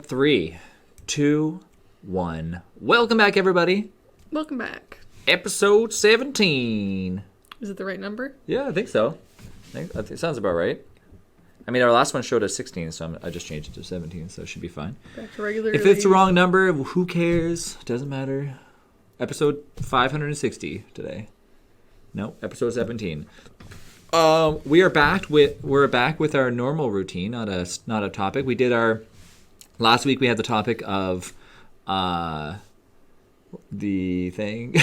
3, 2, 1. Welcome back, everybody. Welcome back. Episode 17. Is it the right number? Yeah, I think so. I think it sounds about right. I mean, our last one showed us 16, so I just changed it to 17, so it should be fine. Back to regular. If it's the wrong number, who cares? Doesn't matter. Episode 560 today. No, episode 17. We're back with our normal routine, not a topic. We did our last week. We had the topic of the thing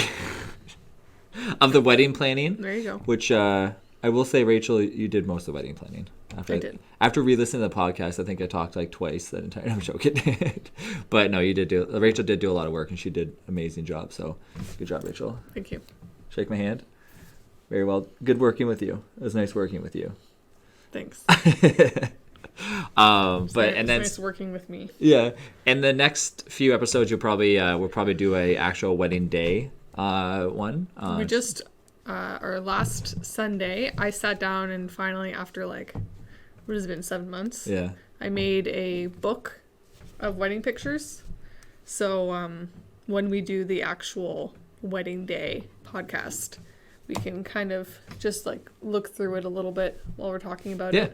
of the wedding planning. There you go. Which I will say, Rachel, you did most of the wedding planning. I did. After re-listening to the podcast, I think I talked like twice that entire. I'm joking, but no, you did do. Rachel did do a lot of work, and she did an amazing job. So, good job, Rachel. Thank you. Shake my hand. Very well. Good working with you. It was nice working with you. Thanks. Nice working with me. Yeah, and the next few episodes, we'll probably do a actual wedding day one. We just our last Sunday, I sat down and finally, after what has it been, 7 months? Yeah. I made a book of wedding pictures. So when we do the actual wedding day podcast, we can kind of just look through it a little bit while we're talking about it. Yeah,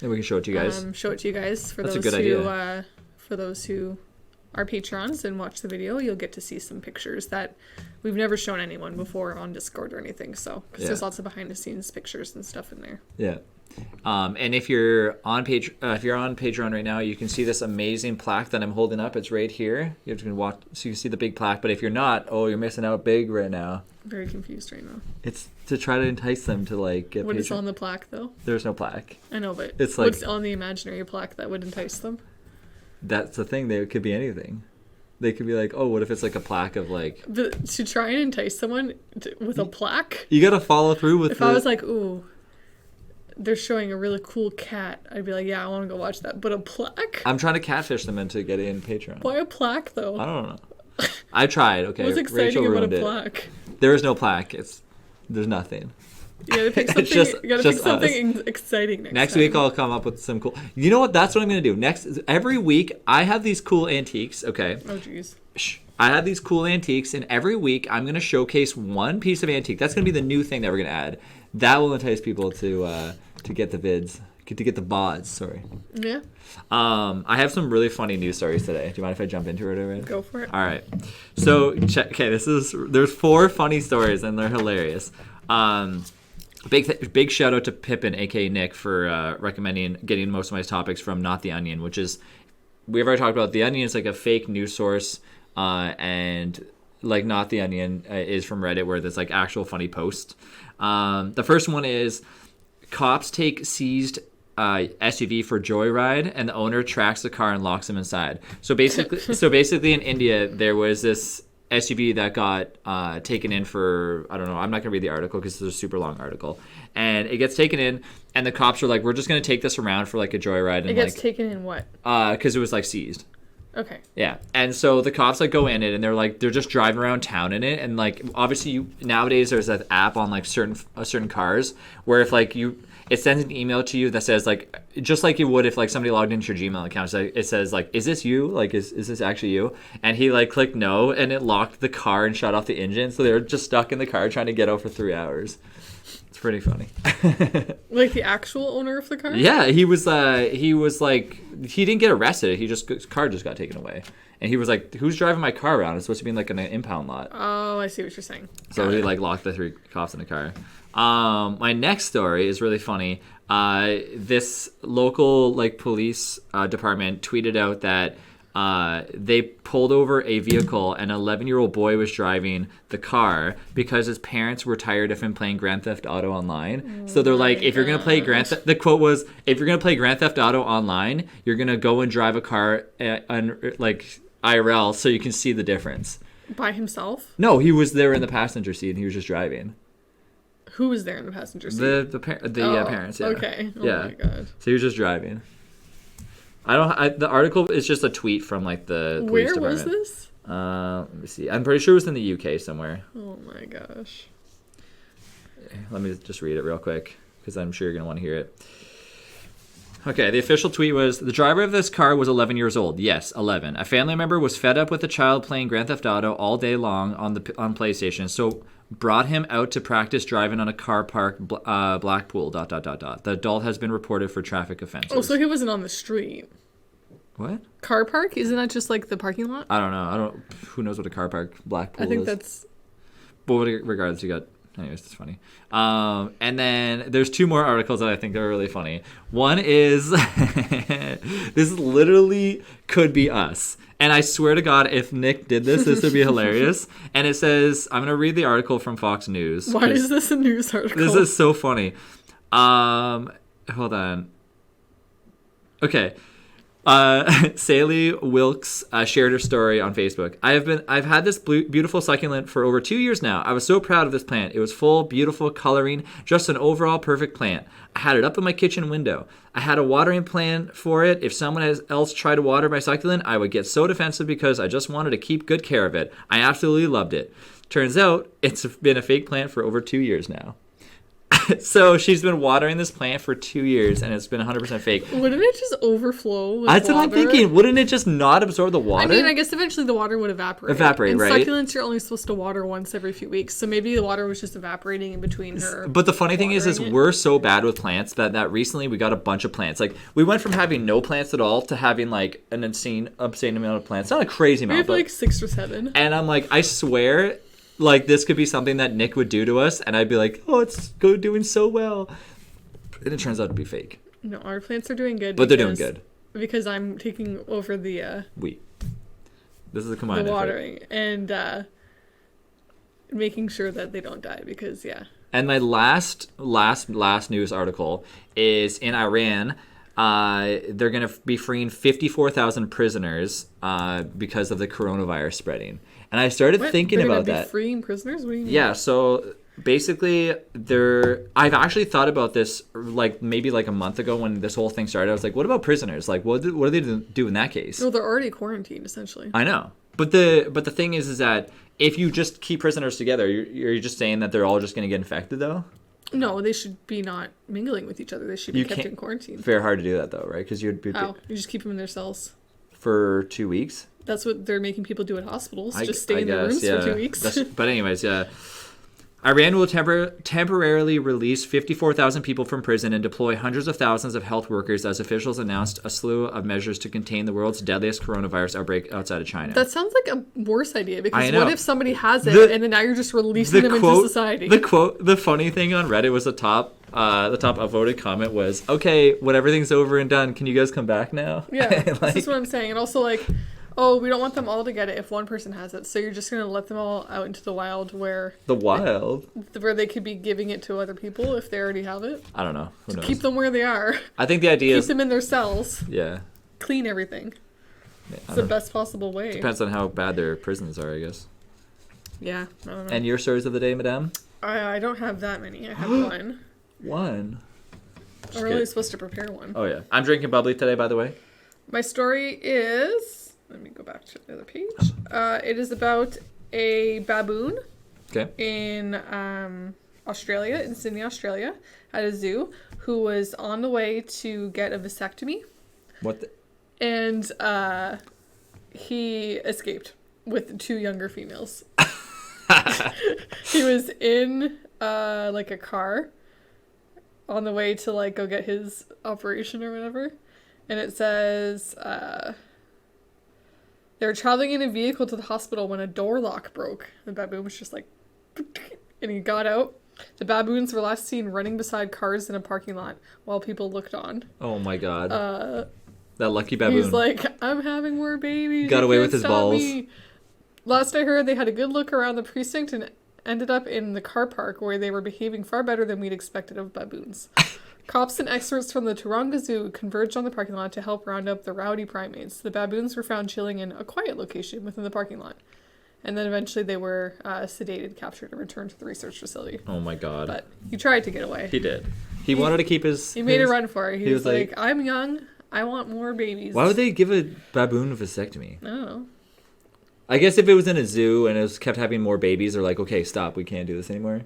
and we can show it to you guys. Show it to you guys That's a good idea. For those who are Patrons and watch the video, you'll get to see some pictures that we've never shown anyone before on Discord or anything. So, because there's lots of behind the scenes pictures and stuff in there. Yeah. And if you're on Patreon right now, you can see this amazing plaque that I'm holding up. It's right here. You can watch, so you can see the big plaque. But if you're not, you're missing out big right now. I'm very confused right now. It's to try to entice them to get. What is on the plaque though? There's no plaque. I know, but it's what's on the imaginary plaque that would entice them? That's the thing. They could be anything. They could be like, what if it's a plaque of to try and entice someone with a plaque? You got to follow through with. If I was like, ooh, they're showing a really cool cat, I'd be like, yeah, I want to go watch that. But a plaque? I'm trying to catfish them into getting in Patreon. Why a plaque though? I don't know. I tried. Okay, what's exciting Rachel about a plaque? There is no plaque. There's nothing. You gotta pick something, exciting next week. I'll come up with some cool. You know what? That's what I'm gonna do. Every week I have these cool antiques. Okay. Oh jeez. I have these cool antiques, and every week I'm gonna showcase one piece of antique. That's gonna be the new thing that we're gonna add. That will entice people to get the vids, to get the VODs. Sorry. Yeah. I have some really funny news stories today. Do you mind if I jump into it already? Go for it. All right. So there's 4 funny stories, and they're hilarious. Big shout out to Pippin, aka Nick, for recommending getting most of my topics from Not the Onion, which is, we've already talked about. The Onion is like a fake news source, and Not the Onion is from Reddit, where there's actual funny posts. The first one is, cops take seized SUV for joyride, and the owner tracks the car and locks him inside. So basically, in India, there was this SUV that got taken in for, I don't know, I'm not going to read the article because it's a super long article. And it gets taken in, and the cops are like, we're just going to take this around for a joyride. And it gets taken in what? Because it was seized. Okay. Yeah. And so the cops go in it, and they're just driving around town in it. And obviously nowadays there's an app on certain cars where if it sends an email to you that says just like you would if somebody logged into your Gmail account. So it says is this you? Is this actually you? And he clicked no, and it locked the car and shut off the engine. So they were just stuck in the car trying to get out for 3 hours. It's pretty funny. The actual owner of the car? Yeah, he was he didn't get arrested. His car just got taken away. And he was like, who's driving my car around? It's supposed to be in an impound lot. Oh, I see what you're saying. So he locked the 3 cops in the car. My next story is really funny. This local police department tweeted out that they pulled over a vehicle, and an 11-year-old boy was driving the car because his parents were tired of him playing Grand Theft Auto online. So they're like, if you're gonna play the quote was, if you're gonna play Grand Theft Auto online, you're gonna go and drive a car IRL so you can see the difference. By himself? No, he was there in the passenger seat, and he was just driving. Who was there in the passenger seat? The parents. Yeah. Okay. Oh my god. So he was just driving. The article is just a tweet from the police department. Where was this? Let me see. I'm pretty sure it was in the UK somewhere. Oh my gosh. Let me just read it real quick because I'm sure you're gonna want to hear it. Okay, the official tweet was, the driver of this car was 11 years old. Yes, 11. A family member was fed up with the child playing Grand Theft Auto all day long on PlayStation, so brought him out to practice driving on a car park, Blackpool, ... The adult has been reported for traffic offenses. Oh, so he wasn't on the street. What? Car park? Isn't that just like the parking lot? I don't know. Who knows what a car park Blackpool is? I think that's... But regardless, you got... Anyways, it's funny. And then there's 2 more articles that I think are really funny. One is... this literally could be us. And I swear to God, if Nick did this would be hilarious. And it says... I'm going to read the article from Fox News. Why is this a news article? This is so funny. Hold on. Okay. Sally Wilkes shared her story on Facebook. I've had this beautiful succulent for over 2 years now. I was so proud of this plant. It was full, beautiful, coloring, just an overall perfect plant. I had it up in my kitchen window. I had a watering plan for it. If someone else tried to water my succulent, I would get so defensive because I just wanted to keep good care of it. I absolutely loved it. Turns out it's been a fake plant for over 2 years now. So she's been watering this plant for 2 years, and it's been 100% fake. Wouldn't it just overflow with That's water? what I'm thinking. Wouldn't it just not absorb the water? I mean, I guess eventually the water would evaporate. And right? Succulents you're only supposed to water once every few weeks, so maybe the water was just evaporating in between her. But the funny thing is we're so bad with plants that recently we got a bunch of plants. Like, we went from having no plants at all to having, like, an insane amount of plants. Not a crazy amount, but... like 6 or 7. And I'm like, I swear... Like, this could be something that Nick would do to us, and I'd be like, oh, it's doing so well. And it turns out to be fake. No, our plants are doing good. But they're doing good. Because I'm taking over the... This is a combined the watering and making sure that they don't die because, yeah. And my last news article is in Iran. They're going to be freeing 54,000 prisoners because of the coronavirus spreading. And I started thinking about that. Be freeing prisoners? What do you mean? Yeah, so basically I've actually thought about this like maybe like a month ago when this whole thing started. I was like, what about prisoners? Like, what do they do in that case? Well, they're already quarantined, essentially. I know. But the thing is that if you just keep prisoners together, you're just saying that they're all just going to get infected, though? No, they should be not mingling with each other. They should be kept in quarantine. Very hard to do that, though, right? Because you'd be... How? You just keep them in their cells. For 2 weeks? That's what they're making people do at hospitals. Just stay in their rooms for 2 weeks. But anyways, yeah. Iran will temporarily release 54,000 people from prison and deploy hundreds of thousands of health workers as officials announced a slew of measures to contain the world's deadliest coronavirus outbreak outside of China. That sounds like a worse idea because what if somebody has it and then now you're just releasing them into society? The funny thing on Reddit was the top upvoted comment was, okay, when everything's over and done, can you guys come back now? Yeah, this is what I'm saying. And also like, oh, we don't want them all to get it if one person has it. So you're just going to let them all out into the wild where... The wild? Where they could be giving it to other people if they already have it. I don't know. Who knows? Keep them where they are. I think the idea is... Keep them in their cells. Yeah. Clean everything. It's the best possible way. Depends on how bad their prisons are, I guess. Yeah, I don't know. And your stories of the day, madame? I don't have that many. I have one. One? I'm really supposed to prepare one. Oh, yeah. I'm drinking bubbly today, by the way. My story is... Let me go back to the other page. It is about a baboon in Australia, in Sydney, Australia, at a zoo, who was on the way to get a vasectomy. What the... And he escaped with 2 younger females. He was in like a car on the way to like go get his operation or whatever. And it says... They were traveling in a vehicle to the hospital when a door lock broke. The baboon was just like... And he got out. The baboons were last seen running beside cars in a parking lot while people looked on. Oh my god. That lucky baboon. He's like, I'm having more babies. Got away with his balls. Me. Last I heard, they had a good look around the precinct and ended up in the car park where they were behaving far better than we'd expected of baboons. Cops and experts from the Taronga Zoo converged on the parking lot to help round up the rowdy primates. The baboons were found chilling in a quiet location within the parking lot. And then eventually they were sedated, captured, and returned to the research facility. Oh my god. But he tried to get away. He did. He wanted to keep his... He made a run for it. He was like, I'm young. I want more babies. Why would they give a baboon a vasectomy? I don't know. I guess if it was in a zoo and it was kept having more babies, they're like, okay, stop. We can't do this anymore.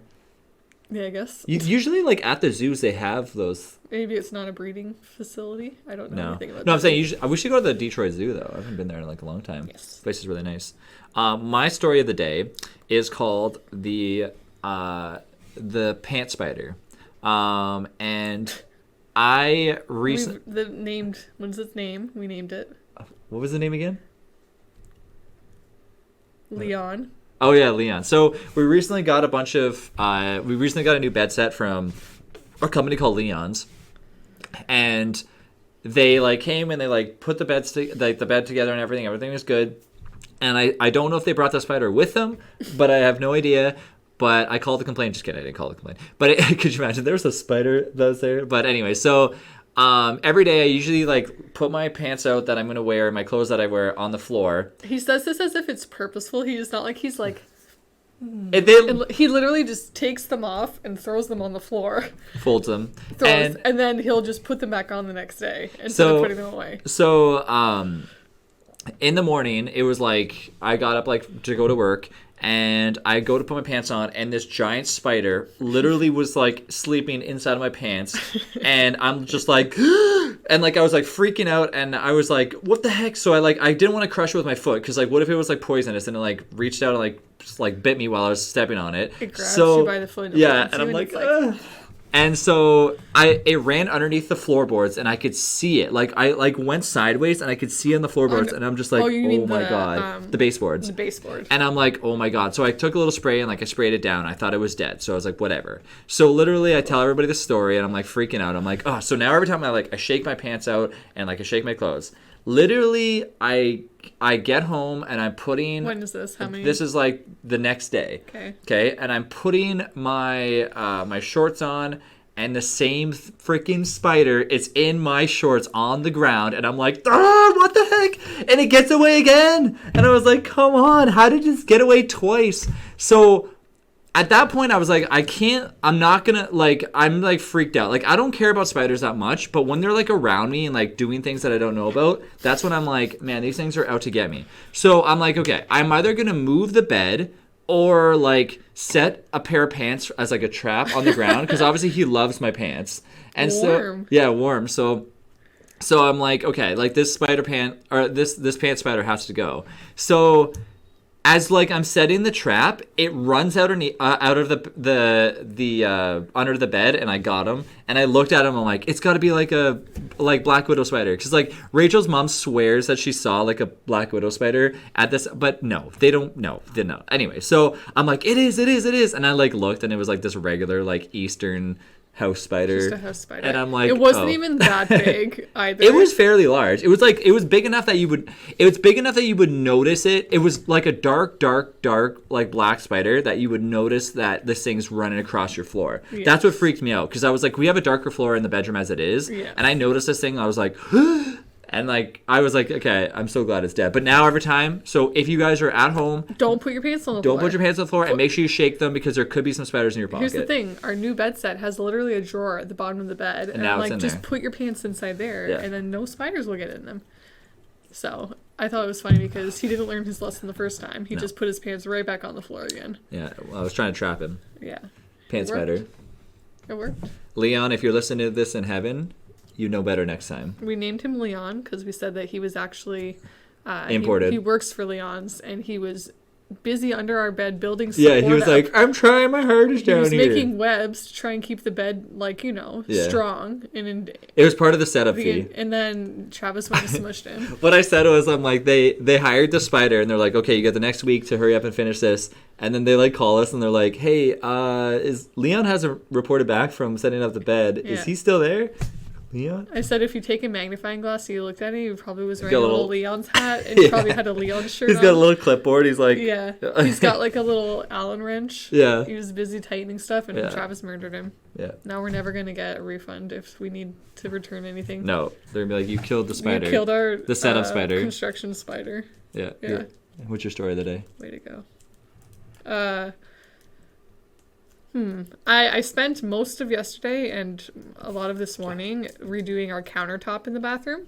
Yeah, I guess. Usually, like at the zoos, they have those. Maybe it's not a breeding facility. I don't know anything about that. I'm saying we should go to the Detroit Zoo though. I haven't been there in like a long time. Yes. This place is really nice. My story of the day is called the pant spider, and I recently What's its name? We named it. What was the name again? Leon. Oh yeah, Leon. So we recently got a new bed set from a company called Leon's, and they like came and they like put the bed together and everything. Everything was good, and I don't know if they brought the spider with them, but I have no idea. But I called to complain. Just kidding, I didn't call to complain. But could you imagine there was a spider that was there? But anyway, so every day I usually like put my pants out that I'm gonna wear, my clothes that I wear on the floor. He says this as if it's purposeful. He's not like he's like. And he literally just takes them off and throws them on the floor. Folds them. And then he'll just put them back on the next day instead of putting them away. So in the morning, it was like I got up like to go to work. And I go to put my pants on, and this giant spider literally was like sleeping inside of my pants, and I'm just like, and like I was like freaking out, and I was like, what the heck? So I didn't want to crush it with my foot, because like what if it was like poisonous and it like reached out and like just like bit me while I was stepping on it? It grabs you by the foot. And I'm like, and so it ran underneath the floorboards, and I could see it. Like I like went sideways, and I could see on the floorboards, and I'm just like, oh my god, the baseboards. The baseboard. And I'm like, oh my god. So I took a little spray and like I sprayed it down. I thought it was dead, so I was like, whatever. So literally, I tell everybody the story, and I'm like freaking out. I'm like, oh. So now every time I shake my pants out and like I shake my clothes, literally I get home and I'm putting. When is this? How many? This is like the next day. Okay. And I'm putting my my shorts on, and the same freaking spider is in my shorts on the ground, and I'm like, what the heck? And it gets away again. And I was like, come on, how did it just get away twice? So at that point, I was like, I'm not gonna, like, I'm like freaked out. Like, I don't care about spiders that much, but when they're like around me and like doing things that I don't know about, that's when I'm like, man, these things are out to get me. So I'm like, okay, I'm either gonna move the bed or like set a pair of pants as like a trap on the ground, because obviously he loves my pants. And warm. Warm. So I'm like, okay, like this this pant spider has to go. So as like I'm setting the trap, it runs out of the under the bed, and I got him. And I looked at him. I'm like, it's got to be like a Black Widow spider, because like Rachel's mom swears that she saw like a Black Widow spider at this, but no, they don't. No, they don't. Anyway, so I'm like, it is, and I like looked, and it was like this regular like Eastern house spider. Just a house spider. And I'm like, it wasn't even that big either. It was fairly large. It was big enough that you would notice it. It was like a dark like black spider that you would notice that this thing's running across your floor. Yes. That's what freaked me out, because I was like, we have a darker floor in the bedroom as it is. Yeah. And I noticed this thing, and I was like, and like I was like, okay, I'm so glad it's dead. But now every time, so if you guys are at home, don't put your pants on the floor. Don't put your pants on the floor, and make sure you shake them, because there could be some spiders in your pocket. Here's the thing: our new bed set has literally a drawer at the bottom of the bed, and now I'm it's like, in just there. put your pants inside there, and then no spiders will get in them. So I thought it was funny because he didn't learn his lesson the first time. He just put his pants right back on the floor again. Yeah, well, I was trying to trap him. Yeah, pants spider. It worked. Leon, if you're listening to this in heaven, you know better next time. We named him Leon because we said that he was actually imported. He works for Leon's, and he was busy under our bed building support. Yeah, he was like, I'm trying my hardest down here. He was making webs to try and keep the bed, like, strong. And it was part of the setup fee. And then Travis went and smushed him. What I said was, I'm like, they hired the spider, and they're like, okay, you got the next week to hurry up and finish this. And then they like call us, and they're like, hey, is Leon hasn't reported back from setting up the bed. Yeah. Is he still there? Leon? I said if you take a magnifying glass and you looked at it, he probably was wearing a little Leon's hat, and he probably had a Leon shirt on. He's got a little clipboard. He's like... Yeah. He's got like a little Allen wrench. Yeah. He was busy tightening stuff, and Travis murdered him. Yeah. Now we're never going to get a refund if we need to return anything. No. They're going to be like, you killed the spider. You killed the setup spider. Construction spider. Yeah. What's your story of the day? Way to go. I spent most of yesterday and a lot of this morning redoing our countertop in the bathroom.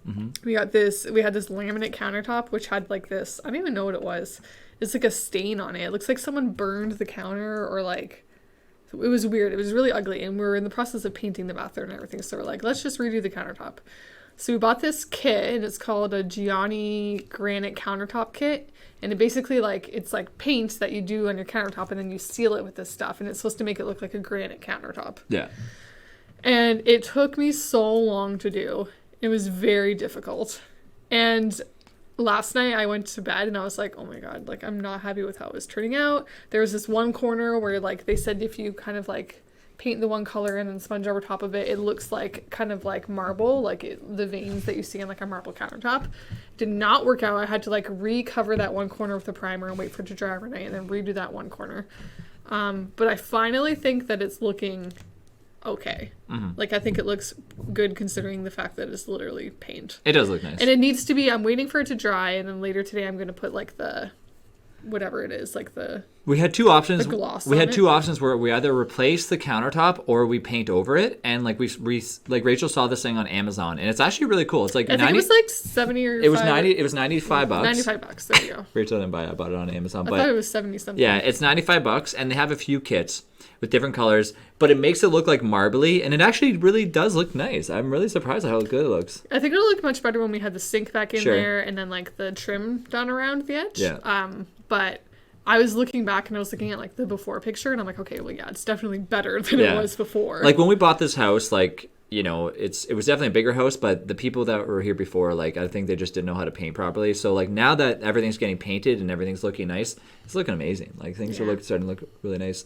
Mm-hmm. We had this laminate countertop which had like this, I don't even know what it was. It's like a stain on it. It looks like someone burned the counter or like It was weird. It was really ugly. And we were in the process of painting the bathroom and everything. So we're like, let's just redo the countertop. So we bought this kit, and it's called a Gianni Granite Countertop Kit. And it basically, like, it's like paint that you do on your countertop, and then you seal it with this stuff. And it's supposed to make it look like a granite countertop. Yeah. And it took me so long to do. It was very difficult. And last night I went to bed and I was like, oh my God, like, I'm not happy with how it was turning out. There was this one corner where, like, they said if you kind of, like, paint the one color and then sponge over top of it, it looks like kind of like marble, like the veins that you see on, like, a marble countertop. Did not work out. I had to, like, recover that one corner with the primer and wait for it to dry overnight and then redo that one corner. But I finally think that it's looking okay. Like, I think it looks good considering the fact that it's literally paint. It does look nice. And it needs to be, I'm waiting for it to dry, and then later today I'm going to put, like, the, whatever it is, like the... We had two options. The gloss we on had it. two options where we either replace the countertop or we paint over it. And, like, like Rachel saw this thing on Amazon, and it's actually really cool. It's like I think it was like 70 or It was 90. It was $95. $95. There you go. Rachel didn't buy it. I bought it on Amazon. I thought it was 70 something. Yeah, it's $95, and they have a few kits with different colors, but it makes it look like marbly, and it actually really does look nice. I'm really surprised at how good it looks. I think it'll look much better when we had the sink back in Sure. there and then, like, the trim done around the edge. Yeah. But I was looking back and I was looking at, like, the before picture, and I'm like, okay, well, yeah, it's definitely better than it was before. Like, when we bought this house, like, you know, it was definitely a bigger house, but the people that were here before, like, I think they just didn't know how to paint properly. So, like, now that everything's getting painted and everything's looking nice, it's looking amazing. Like, things are starting to look really nice.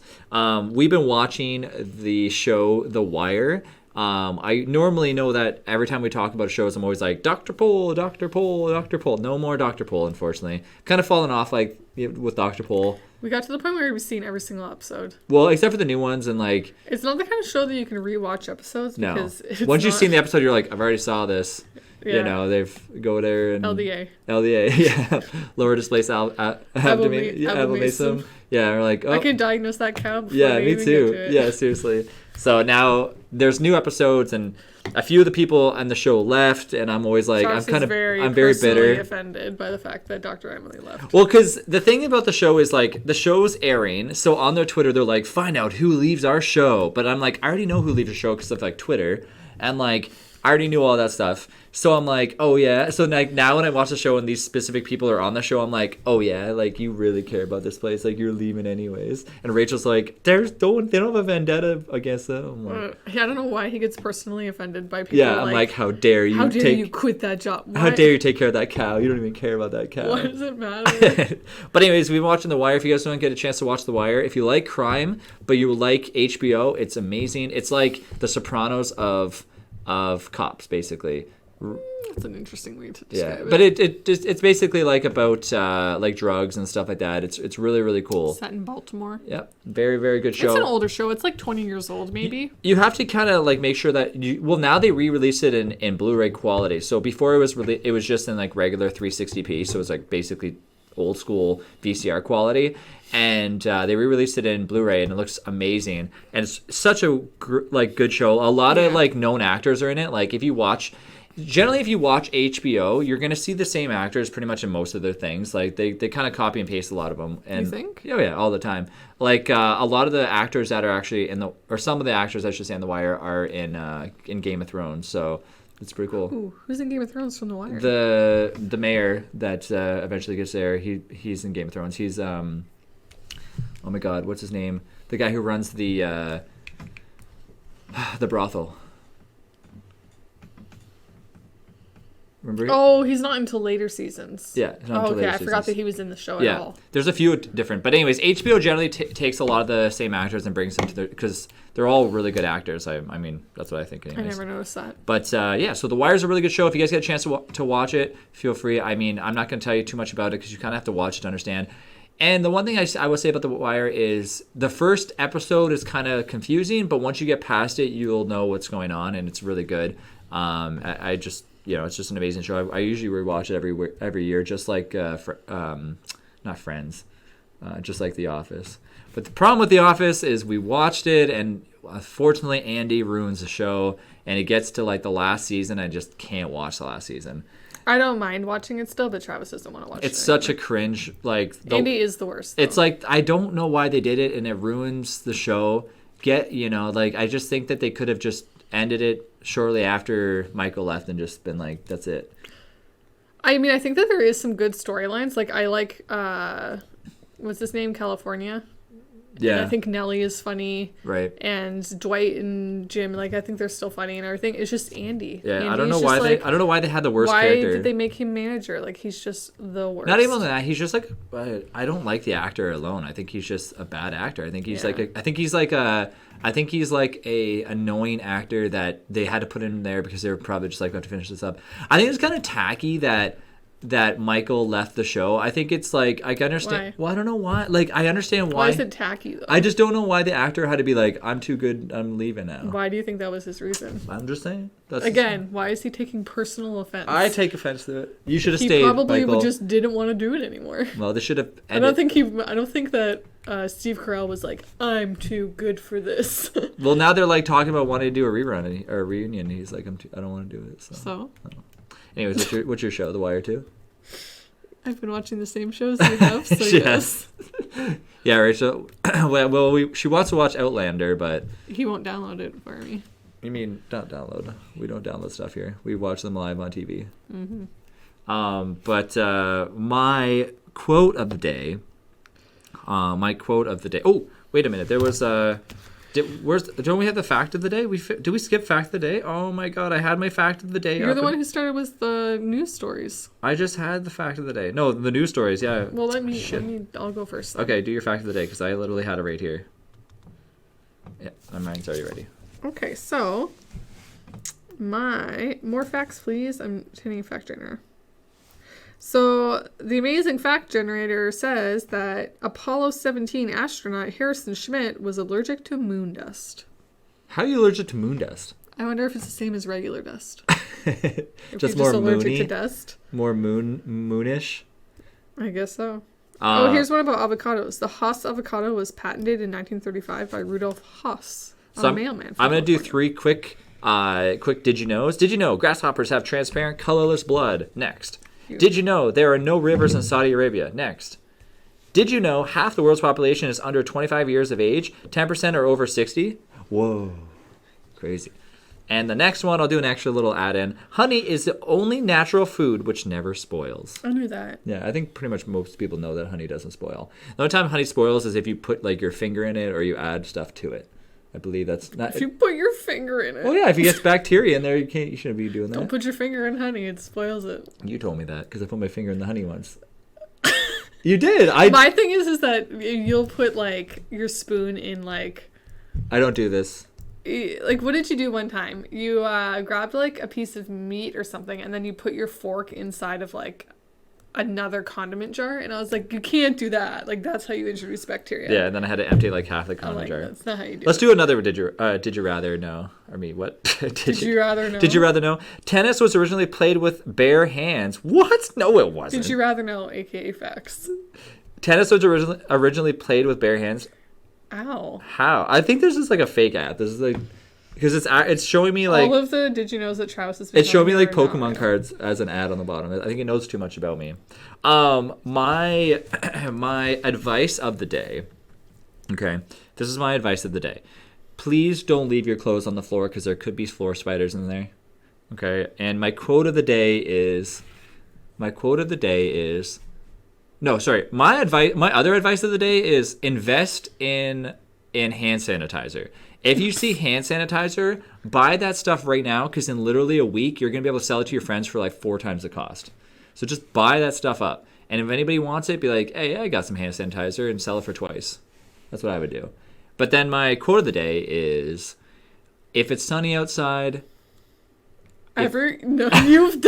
We've been watching the show The Wire. I normally know that every time we talk about shows, I'm always like, Dr. Pol, Dr. Pol, Dr. Pol. No more Dr. Pol, unfortunately. Kind of fallen off, like, with Dr. Pol. We got to the point where we've seen every single episode. Well, except for the new ones, and, like... It's not the kind of show that you can rewatch episodes, No. because it's Once you've not... seen the episode, you're like, I've already saw this. Yeah. You know, they've go there and... LDA, yeah. Lower displaced abdomen. Yeah, abomasum. Yeah, we're like, oh. I can diagnose that cow before Yeah, I me even too. get to it. Yeah, seriously. So now there's new episodes, and a few of the people on the show left, and I'm always like, Charles I'm very bitter. offended by the fact that Dr. Emily left. Well, because the thing about the show is, like, the show's airing, so on their Twitter they're like, find out who leaves our show. But I'm like, I already know who leaves the show because of, like, Twitter, and, like, I already knew all that stuff. So I'm like, oh yeah. So, like, now when I watch the show and these specific people are on the show, I'm like, oh yeah, like, you really care about this place, like, you're leaving anyways. And Rachel's like, they don't have a vendetta against them. I'm like, I don't know why he gets personally offended by people. yeah, I'm like, how dare you? How dare you quit that job? How dare you take care of that cow? You don't even care about that cow. Why does it matter? But anyways, we've been watching The Wire. If you guys don't get a chance to watch The Wire, if you like crime but you like HBO, it's amazing. It's like The Sopranos of cops, basically. That's an interesting way to describe it. But it's basically like about like drugs and stuff like that. It's really, really cool. Set in Baltimore. Yep, very, very good show. It's an older show. It's like 20 years old, maybe. You have to kind of like make sure that now they re-released it in Blu-ray quality. So before it was just in like regular 360p. So it's like basically old school VCR quality, and they re-released it in Blu-ray, and it looks amazing. And it's such a good show. A lot of like known actors are in it. Like if you watch HBO, you're gonna see the same actors pretty much in most of their things. Like they kind of copy and paste a lot of them. And you think? Yeah, all the time. Like a lot of the actors that are actually some of the actors I should say in The Wire are in Game of Thrones. So it's pretty cool. Ooh, who's in Game of Thrones from The Wire? The mayor that eventually gets there. He's in Game of Thrones. He's oh my God, what's his name? The guy who runs the brothel. Remember? Oh, he's not until later seasons. Yeah. Oh, okay. I forgot that he was in the show at all. There's a few different, but anyways, HBO generally takes a lot of the same actors and brings them to because they're all really good actors. I mean, that's what I think. Anyways. I never noticed that. But yeah, so The Wire's a really good show. If you guys get a chance to watch it, feel free. I mean, I'm not going to tell you too much about it because you kind of have to watch it to understand. And the one thing I will say about The Wire is the first episode is kind of confusing, but once you get past it, you'll know what's going on, and it's really good. I just. It's just an amazing show. I usually rewatch it every year, just like not Friends, just like The Office. But the problem with The Office is we watched it, and unfortunately Andy ruins the show, and it gets to like the last season. I just can't watch the last season. I don't mind watching it still, but Travis doesn't want to watch it. It's such a cringe. Like Andy is the worst. Though. It's like I don't know why they did it, and it ruins the show. I just think that they could have just ended it shortly after Michael left and just been like, that's it. I mean, I think that there is some good storylines. Like, I like, what's his name? California. Yeah. And I think Nellie is funny. Right. And Dwight and Jim, like, I think they're still funny and everything. It's just Andy. Yeah, Andy's I don't know why they had the worst character. Why did they make him manager? Like, he's just the worst. Not even that. He's just like, I don't like the actor alone. I think he's just a bad actor. I think he's like a annoying actor that they had to put in there because they were probably just like, we have to finish this up. I think it's kind of tacky that Michael left the show. I think it's like, I can understand. Why? Well, I don't know why. Like, I understand why. Why is it tacky, though? I just don't know why the actor had to be like, I'm too good, I'm leaving now. Why do you think that was his reason? I'm just saying. Again, why is he taking personal offense? I take offense to it. You should have stayed, He probably Michael. just didn't want to do it anymore. Well, they should have I don't think that Steve Carell was like, I'm too good for this. Well, now they're like talking about wanting to do a rerun or a reunion. He's like, I don't want to do it. So. Anyways, what's your show? The Wire 2? I've been watching the same shows you have, so yes. Yeah, Rachel. Well, she wants to watch Outlander, but he won't download it for me. You mean not download? We don't download stuff here. We watch them live on TV. Mm-hmm. But my quote of the day. Oh, wait a minute. There was don't we have the fact of the day? Did we skip fact of the day? Oh my god, I had my fact of the day. You're the one who started with the news stories. I just had the fact of the day. No, the news stories, yeah. Well, I'll go first then. Okay, do your fact of the day, because I literally had it right here. Yeah, mine's already ready. Okay, so more facts, please. I'm hitting fact generator. So the amazing fact generator says that Apollo 17 astronaut Harrison Schmitt was allergic to moon dust. How are you allergic to moon dust? I wonder if it's the same as regular dust. Just more allergic moony? to dust. More moonish? I guess so. Here's one about avocados. The Haas avocado was patented in 1935 by Rudolf Haas, a mailman. I'm going to do 3 quick did you knows. Did you know grasshoppers have transparent, colorless blood? Next. Did you know there are no rivers in Saudi Arabia? Next. Did you know half the world's population is under 25 years of age? 10% are over 60? Whoa. Crazy. And the next one, I'll do an extra little add-in. Honey is the only natural food which never spoils. I knew that. Yeah, I think pretty much most people know that honey doesn't spoil. The only time honey spoils is if you put like your finger in it or you add stuff to it. I believe that's not. If you put your finger in it. Well, yeah, if you get bacteria in there, you shouldn't be doing that. Don't put your finger in honey; it spoils it. You told me that because I put my finger in the honey once. You did. My thing is that you'll put like your spoon in like. I don't do this. Like, what did you do one time? You grabbed like a piece of meat or something, and then you put your fork inside of like another condiment jar, and I was like, you can't do that. Like, that's how you introduce bacteria. Yeah, and then I had to empty like half the condiment jar. That's not how you do Let's do another. Did you rather know? Or me? What? Did you rather know? Did you rather know? Tennis was originally played with bare hands. What? No, it wasn't. Did you rather know? AKA facts. Tennis was originally played with bare hands. Ow. How? I think this is like a fake ad. This is like. Because it's showing me like... All of the did you knows that Travis has been It's showing me like Pokemon cards as an ad on the bottom. I think it knows too much about me. My advice of the day. Okay. This is my advice of the day. Please don't leave your clothes on the floor because there could be floor spiders in there. Okay. And my quote of the day is... My other advice of the day is invest in hand sanitizer. If you see hand sanitizer, buy that stuff right now because in literally a week, you're going to be able to sell it to your friends for like 4 times the cost. So just buy that stuff up. And if anybody wants it, be like, hey, I got some hand sanitizer and sell it for twice. That's what I would do. But then my quote of the day is, if it's sunny outside... You've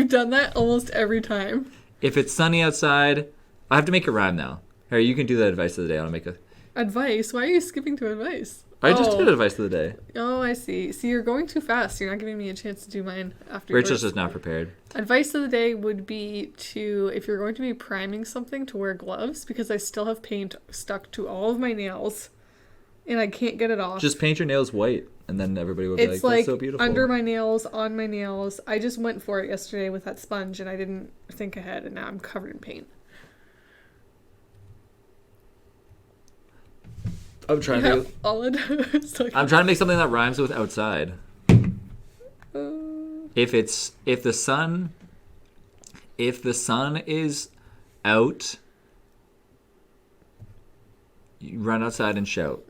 done that almost every time. If it's sunny outside... I have to make a rhyme now. Harry, you can do that advice of the day. I'll make a... Advice? Why are you skipping to advice? I just did advice of the day. Oh, I see. See, you're going too fast. You're not giving me a chance to do mine after. Rachel's just not prepared. Advice of the day would be to, if you're going to be priming something, to wear gloves because I still have paint stuck to all of my nails and I can't get it off. Just paint your nails white and then everybody will be like, that's so beautiful. Under my nails, on my nails. I just went for it yesterday with that sponge and I didn't think ahead and now I'm covered in paint. I'm trying Yeah, to. all it is. Like, I'm trying to make something that rhymes with outside. If the sun is out, you run outside and shout.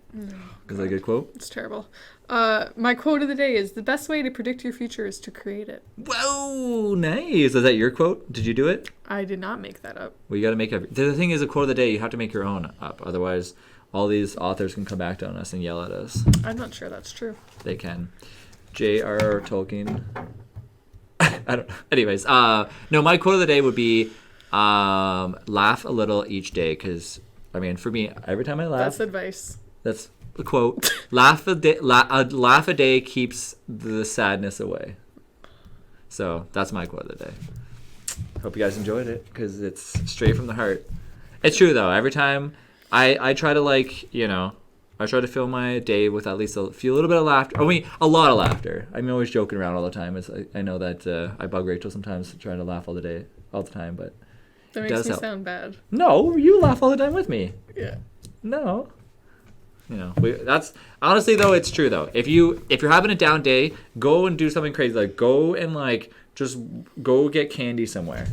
Is that a good quote? it's terrible. My quote of the day is, the best way to predict your future is to create it. Whoa, nice. Is that your quote? Did you do it? I did not make that up. Well, you got to make up. The thing is, a quote of the day, you have to make your own up. Otherwise, all these authors can come back on us and yell at us. I'm not sure that's true. They can. J.R.R. Tolkien. I don't know. Anyways, no, my quote of the day would be laugh a little each day. Because, I mean, for me, every time I laugh. That's advice. That's a quote. laugh a day keeps the sadness away. So that's my quote of the day. Hope you guys enjoyed it because it's straight from the heart. It's true though. Every time I try to I try to fill my day with at least a little bit of laughter. I mean, a lot of laughter. I'm always joking around all the time. I know that I bug Rachel sometimes trying to laugh all the time, but That it makes does me help. sound bad. No, you laugh all the time with me. Yeah. No. That's honestly though, it's true though. If you're having a down day, go and do something crazy. Like go and just go get candy somewhere.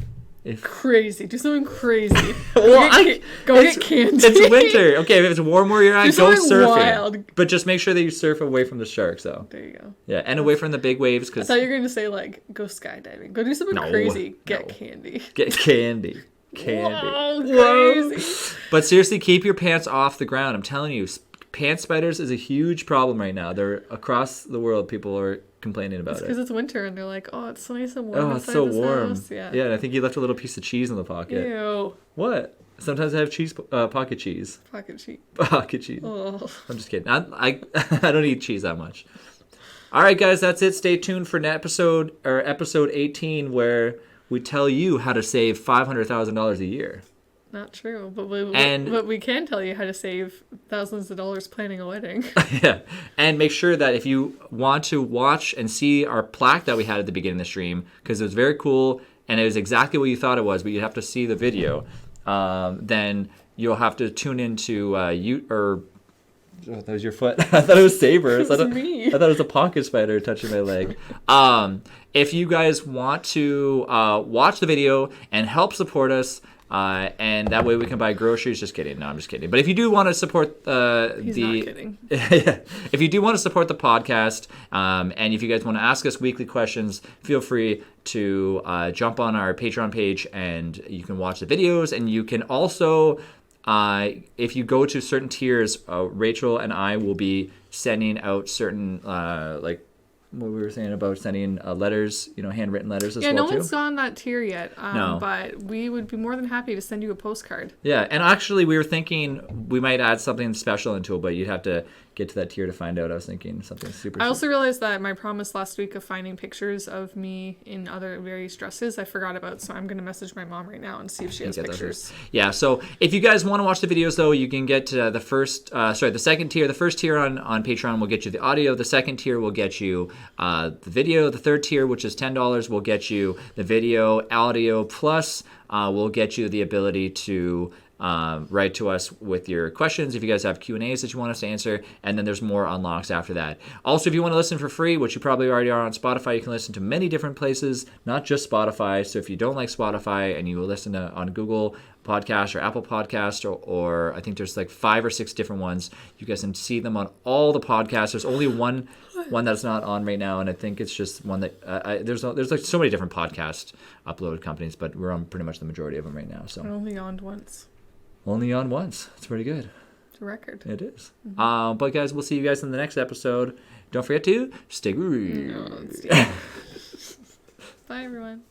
Crazy. Do something crazy. Well, Go get candy. It's winter. Okay, if it's warm where you're at, go something surfing. wild. But just make sure that you surf away from the sharks though. There you go. Yeah, and away from the big waves I because thought you were going to say, go skydiving. Go do something crazy. Get candy. Get candy. Whoa, crazy. But seriously, keep your pants off the ground. I'm telling you, pant spiders is a huge problem right now. They're across the world. People are complaining about it. Because it's winter and they're like, oh, it's so nice and warm. Oh, it's so this warm. House. Yeah. Yeah, and I think you left a little piece of cheese in the pocket. Ew. What? Sometimes I have cheese, pocket cheese. Pocket cheese. Pocket cheese. Oh. I'm just kidding. I don't eat cheese that much. All right, guys, that's it. Stay tuned for episode 18, where we tell you how to save $500,000 a year. Not true, but we can tell you how to save thousands of dollars planning a wedding. Yeah, and make sure that if you want to watch and see our plaque that we had at the beginning of the stream, because it was very cool and it was exactly what you thought it was, but you have to see the video. Then you'll have to tune into Oh, that was your foot. I thought it was Saber. It was me. I thought it was a pocket spider touching my leg. If you guys want to watch the video and help support us, and that way we can buy groceries. Just kidding. No, I'm just kidding. But if you do want to support He's not kidding. If you do want to support the podcast, and if you guys want to ask us weekly questions, feel free to jump on our Patreon page and you can watch the videos. And you can also, if you go to certain tiers, Rachel and I will be sending out certain what we were saying about sending letters, handwritten letters as well too. Yeah, no one's gone that tier yet. No. But we would be more than happy to send you a postcard. Yeah, and actually we were thinking we might add something special into it, but you'd have to get to that tier to find out. I was thinking something super. I also realized that my promise last week of finding pictures of me in other various dresses, I forgot about, so I'm going to message my mom right now and see if she has pictures. Yeah, so if you guys want to watch the videos, though, you can get to the second tier. The first tier on Patreon will get you the audio. The second tier will get you the video. The third tier, which is $10, will get you the video, audio, plus will get you the ability to write to us with your questions if you guys have Q&As that you want us to answer, and then there's more unlocks after that. Also, if you want to listen for free, which you probably already are on Spotify, you can listen to many different places, not just Spotify. So if you don't like Spotify and you will listen to on Google Podcast or Apple Podcast or I think there's 5 or 6 different ones, you guys can see them on all the podcasts. There's only one that's not on right now, and I think it's just one that there's so many different podcast upload companies, but we're on pretty much the majority of them right now. So I only yawned once. Only on once. It's pretty good. It's a record. It is. But guys, we'll see you guys in the next episode. Don't forget to stay groovy. Bye, everyone.